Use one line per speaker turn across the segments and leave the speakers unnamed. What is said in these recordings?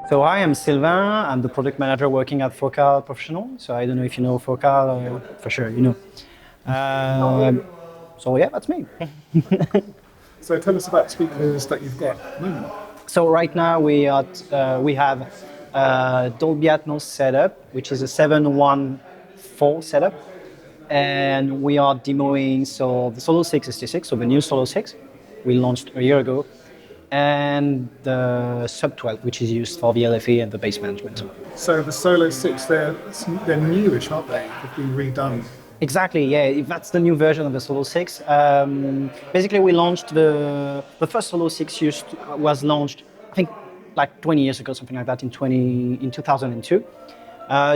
So I am Sylvain. I'm the product manager working at Focal Professional. So I don't know if you know Focal, for sure you know. So yeah, that's me.
So tell us about speakers that you've got at the moment.
So right now we have Dolby Atmos setup, which is a 714 setup, and we are demoing the Solo 6 ST6, so the new Solo 6 we launched a year ago, and the Sub 12, which is used for the LFE and the bass management.
So the Solo 6, they're newish, aren't they? They've been redone.
Exactly, yeah. That's the new version of the Solo 6. Basically, we launched the first Solo 6 was launched, I think, like 20 years ago, something like that, in 2002.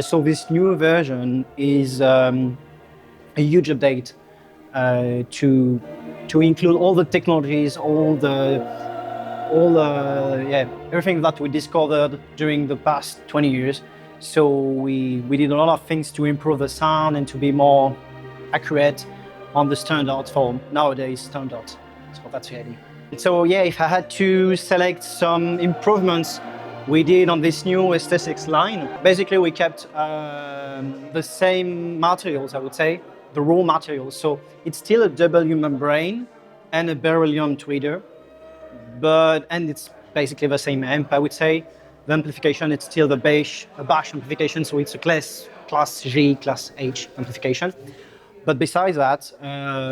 So this new version is a huge update to include all the technologies, everything that we discovered during the past 20 years. So we did a lot of things to improve the sound and to be more accurate on the standards for nowadays standards. So that's the idea. So yeah, if I had to select some improvements we did on this new ST6 line, basically we kept the same materials, I would say, the raw materials. So it's still a W membrane and a beryllium tweeter, and it's basically the same amp, I would say. The amplification, it's still the bash amplification, so it's a class G, class H amplification. But besides that,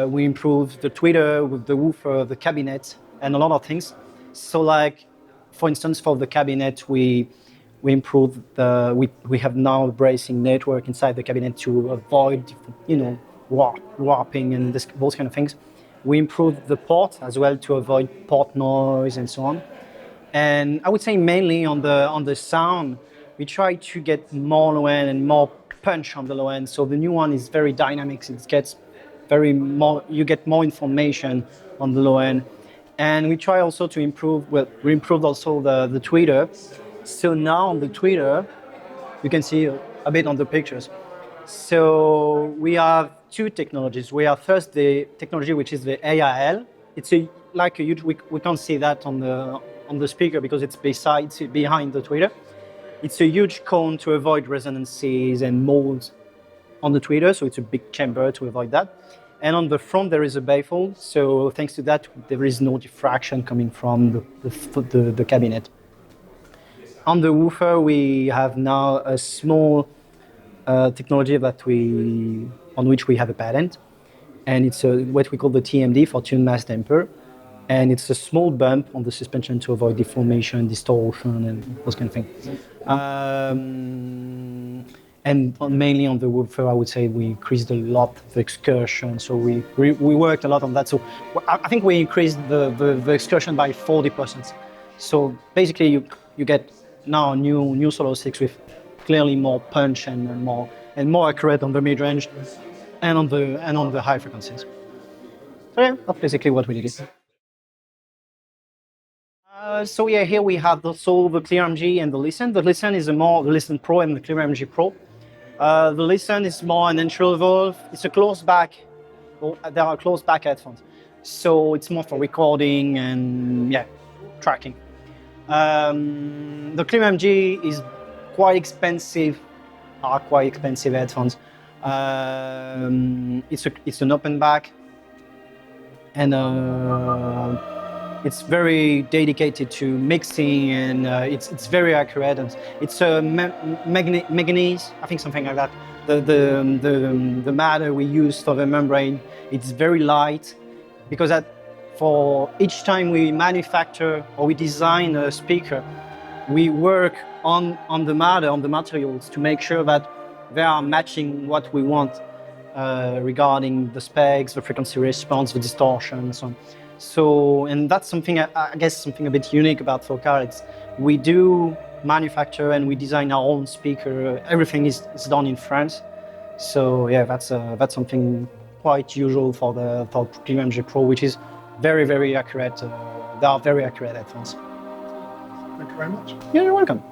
we improved the tweeter with the woofer, the cabinet, and a lot of things. So like, for instance, for the cabinet, we improved we have now a bracing network inside the cabinet to avoid, warping and those kind of things. We improved the port as well to avoid port noise and so on. And I would say mainly on the sound, we try to get more low end and more punch on the low end. So the new one is very dynamic. It gets you get more information on the low end. And we try also to improve, we improved also the tweeter. So now on the tweeter, you can see a bit on the pictures. So we have two technologies. We have first the technology which is the AIL. It's like a huge. We can't see that on the speaker because it's behind the tweeter. It's a huge cone to avoid resonances and molds on the tweeter. So it's a big chamber to avoid that. And on the front there is a baffle. So thanks to that, there is no diffraction coming from the cabinet. On the woofer, we have now a small technology on which we have a patent, and it's what we call the TMD for tune mass damper, and it's a small bump on the suspension to avoid deformation, distortion, and those kind of things. And mainly on the woofer, I would say we increased a lot the excursion, so we worked a lot on that. So I think we increased the excursion by 40%. So basically, you get now a new Solo 6 with clearly more punch and more accurate on the mid range and on the high frequencies. So yeah, that's basically what we did. So yeah, here we have the ClearMG and the Listen. The Listen is the Listen Pro and the ClearMG Pro. The Listen is more an entry level. It's a closed back. There are closed back headphones, so it's more for recording and tracking. The ClearMG is quite expensive headphones. It's an open back, and it's very dedicated to mixing, and it's very accurate, and it's a manganese, I think, something like that. The matter we use for the membrane, it's very light, because for each time we manufacture or we design a speaker, we work on the materials to make sure that they are matching what we want regarding the specs, the frequency response, the distortion, and so on. So, and that's something, I guess, something a bit unique about Focal. We do manufacture and we design our own speaker. Everything is done in France. So yeah, that's something quite usual for ClearMG Pro, which is very, very accurate. They are very accurate headphones.
Thank you very much.
Yeah, you're welcome.